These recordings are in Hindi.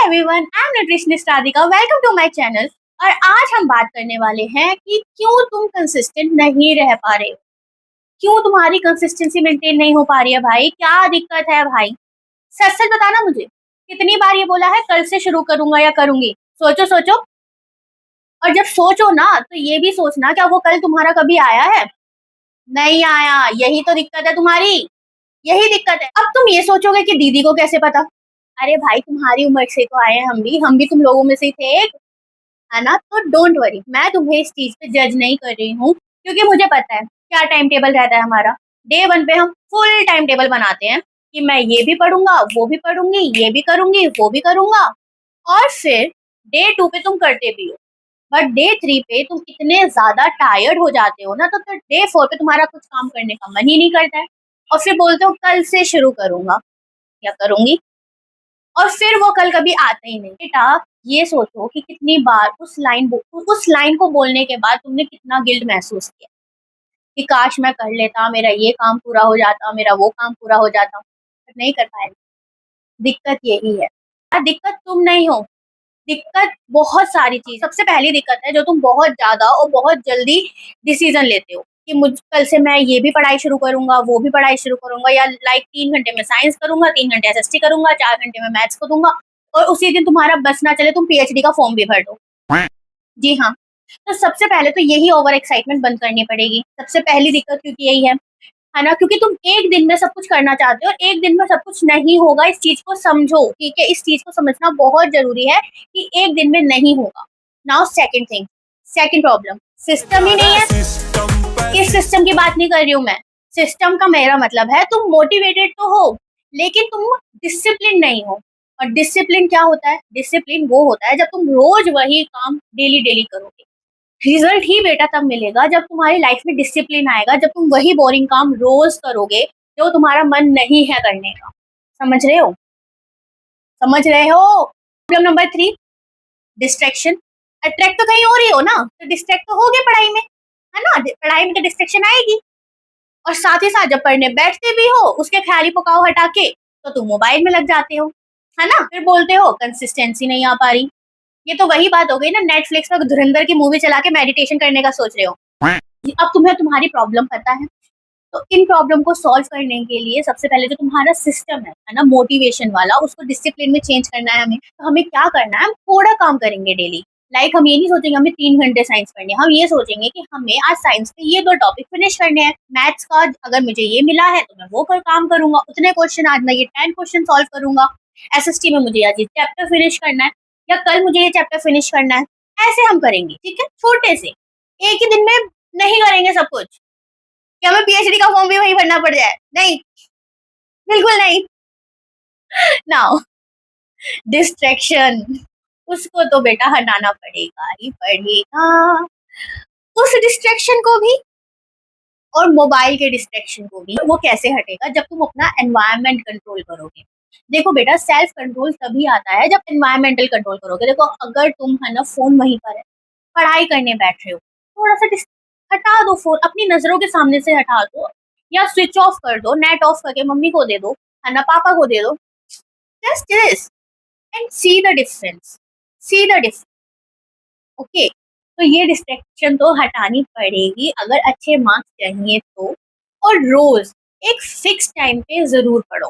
Everyone, I am nutritionist Radhika. Welcome to my channel. और आज हम बात करने वाले हैं कि क्यों तुम कंसिस्टेंट नहीं रह पा रहे हो, क्यों तुम्हारी कंसिस्टेंसी मेंटेन नहीं हो पा रही है। भाई क्या दिक्कत है भाई, सच सच बताना मुझे। कितनी बार ये बोला है कल से शुरू करूंगा या करूंगी। सोचो सोचो। और जब सोचो ना तो ये भी सोचना क्या वो कल तुम्हारा कभी आया है? नहीं आया। यही तो दिक्कत है तुम्हारी, यही दिक्कत है। अब तुम ये सोचोगे कि दीदी को कैसे पता। अरे भाई तुम्हारी उम्र से तो आए हैं, हम भी तुम लोगों में से ही थे एक, है ना। तो डोंट वरी, मैं तुम्हें इस चीज पे जज नहीं कर रही हूँ, क्योंकि मुझे पता है क्या टाइम टेबल रहता है हमारा। डे वन पे हम फुल टाइम टेबल बनाते हैं कि मैं ये भी पढ़ूंगा, वो भी पढ़ूंगी, ये भी करूंगी, वो भी करूंगा। और फिर डे टू पे तुम करते भी हो, बट डे थ्री पे तुम इतने ज्यादा टायर्ड हो जाते हो ना, तो फिर डे फोर पे तुम्हारा कुछ काम करने का मन ही नहीं करता है। और फिर बोलते हो कल से शुरू करूंगा या करूंगी, और फिर वो कल कभी आता ही नहीं। बेटा ये सोचो कि कितनी बार उस लाइन को बोलने के बाद तुमने कितना गिल्ट महसूस किया कि काश मैं कर लेता, मेरा ये काम पूरा हो जाता, मेरा वो काम पूरा हो जाता, पर नहीं कर पाए। दिक्कत यही है। दिक्कत तुम नहीं हो, दिक्कत बहुत सारी चीज। सबसे पहली दिक्कत है जो तुम बहुत ज्यादा और बहुत जल्दी डिसीजन लेते हो कि मुझ कल से मैं ये भी पढ़ाई शुरू करूंगा, वो भी पढ़ाई शुरू करूंगा, या लाइक 3 घंटे में साइंस करूंगा, 3 घंटे एसएसटी करूंगा, 4 घंटे में मैथ्स को दूंगा, और उसी दिन तुम्हारा बस ना चले तुम पीएचडी का फॉर्म भी भर दो। जी हाँ। तो सबसे पहले तो यही ओवर एक्साइटमेंट बंद करनी पड़ेगी, सबसे पहली दिक्कत, क्योंकि यही है ना। क्योंकि तुम एक दिन में सब कुछ करना चाहते हो, एक दिन में सब कुछ नहीं होगा। इस चीज को समझो, ठीक है। इस चीज को समझना बहुत जरूरी है कि एक दिन में नहीं होगा। Now second thing, second problem, system ही नहीं है। इस सिस्टम की बात नहीं कर रही हूँ मैं। सिस्टम का मेरा मतलब है तुम मोटिवेटेड तो हो, लेकिन तुम डिसिप्लिन नहीं हो। और डिसिप्लिन क्या होता है? डिसिप्लिन वो होता है जब तुम रोज वही काम डेली डेली करोगे। रिजल्ट ही बेटा तब मिलेगा जब तुम्हारी लाइफ में डिसिप्लिन आएगा, जब तुम वही बोरिंग काम रोज करोगे जो तुम्हारा मन नहीं है करने का। समझ रहे हो? समझ रहे हो? Problem number 3, distraction. अट्रैक्ट तो कहीं और ही हो ना, तो डिस्ट्रैक्ट तो हो गए पढ़ाई में, है ना। पढ़ाई में तो डिस्ट्रैक्शन आएगी। और साथ ही साथ जब पढ़ने बैठते भी हो, उसके ख्याली पकाओ हटा के तो तुम मोबाइल में लग जाते हो, है ना। फिर बोलते हो कंसिस्टेंसी नहीं आ पा रही। ये तो वही बात हो गई ना, नेटफ्लिक्स पर धुरंधर की मूवी चला के मेडिटेशन करने का सोच रहे हो। अब तुम्हें तुम्हारी प्रॉब्लम पता है, तो इन प्रॉब्लम को सॉल्व करने के लिए सबसे पहले जो तुम्हारा सिस्टम है ना, मोटिवेशन वाला, उसको डिसिप्लिन में चेंज करना है हमें। तो हमें क्या करना है, हम थोड़ा काम करेंगे डेली। लाइक हम ये नहीं सोचेंगे हमें 3 घंटे साइंस पढ़नी है, हम ये सोचेंगे कि हमें आज साइंस के ये 2 टॉपिक फिनिश करने हैं। मैथ्स का अगर मुझे ये मिला है तो मैं वो कर काम करूंगा, उतने क्वेश्चन आज मैं ये 10 क्वेश्चन सॉल्व करूंगा। एसएसटी में मुझे आज ये चैप्टर फिनिश करना है, या कल मुझे ये चैप्टर फिनिश करना है। ऐसे हम करेंगे, ठीक है, छोटे से। एक ही दिन में नहीं करेंगे सब कुछ कि हमें पीएचडी का फॉर्म भी वही भरना पड़ जाए, नहीं, बिल्कुल नहीं। नाउ डिस्ट्रैक्शन, उसको तो बेटा हटाना पड़ेगा ही पड़ेगा। उस डिस्ट्रैक्शन को भी और मोबाइल के डिस्ट्रैक्शन को भी। वो कैसे हटेगा? जब तुम अपना एनवायरनमेंट कंट्रोल करोगे। देखो बेटा, सेल्फ कंट्रोल तभी आता है जब एनवायरमेंटल कंट्रोल करोगे। देखो अगर तुम है ना फोन वहीं पर है, पढ़ाई करने बैठ रहे हो, थोड़ा सा हटा दो फोन, अपनी नजरों के सामने से हटा दो, या स्विच ऑफ कर दो, नेट ऑफ करके मम्मी को दे दो, है ना, पापा को दे दो। Just this and see the difference, see the difference. Okay, तो ये डिस्ट्रैक्शन तो हटानी पड़ेगी अगर अच्छे मार्क्स चाहिए तो। और रोज एक फिक्स टाइम पे जरूर पढ़ो,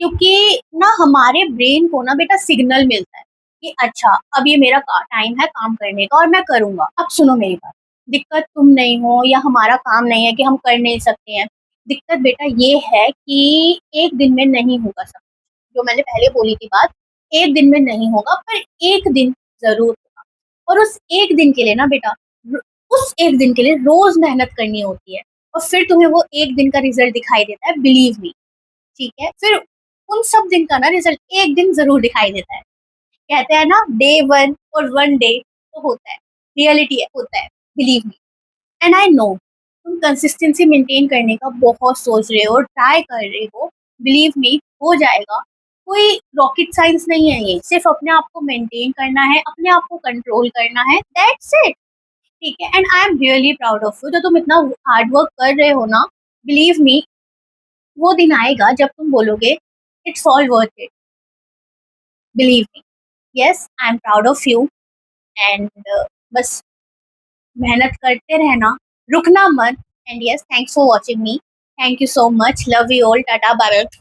क्योंकि ना हमारे ब्रेन को ना बेटा सिग्नल मिलता है कि अच्छा अब ये मेरा टाइम है काम करने का और मैं करूंगा। अब सुनो मेरी बात, दिक्कत तुम नहीं हो या हमारा काम नहीं है कि हम कर नहीं सकते हैं। दिक्कत बेटा ये है कि एक दिन में नहीं होगा सब कुछ। जो मैंने पहले बोली थी बात, एक दिन में नहीं होगा, पर एक दिन जरूर होगा। और उस एक दिन के लिए ना बेटा, उस एक दिन के लिए रोज मेहनत करनी होती है, और फिर तुम्हें वो एक दिन का रिजल्ट दिखाई देता है, बिलीव मी, ठीक है। फिर उन सब दिन का ना रिजल्ट एक दिन जरूर दिखाई देता है। कहते हैं ना डे वन और वन डे तो होता है, रियलिटी है, होता है, believe me. And I know तुम कंसिस्टेंसी मेंटेन करने का बहुत सोच रहे हो, ट्राई कर रहे हो, बिलीव मी हो जाएगा। कोई रॉकेट साइंस नहीं है ये, सिर्फ अपने आप को मेंटेन करना है, अपने आप को कंट्रोल करना है, दैट्स इट, ठीक है। And I am really proud of you, जो तुम इतना हार्ड वर्क कर रहे हो ना, बिलीव मी, वो दिन आएगा जब तुम बोलोगे it's all worth it, believe me. Yes, I am proud of you and बस मेहनत करते रहना, रुकना मत and yes, thanks for watching me. Thank you so much, love you all, tata bye bye.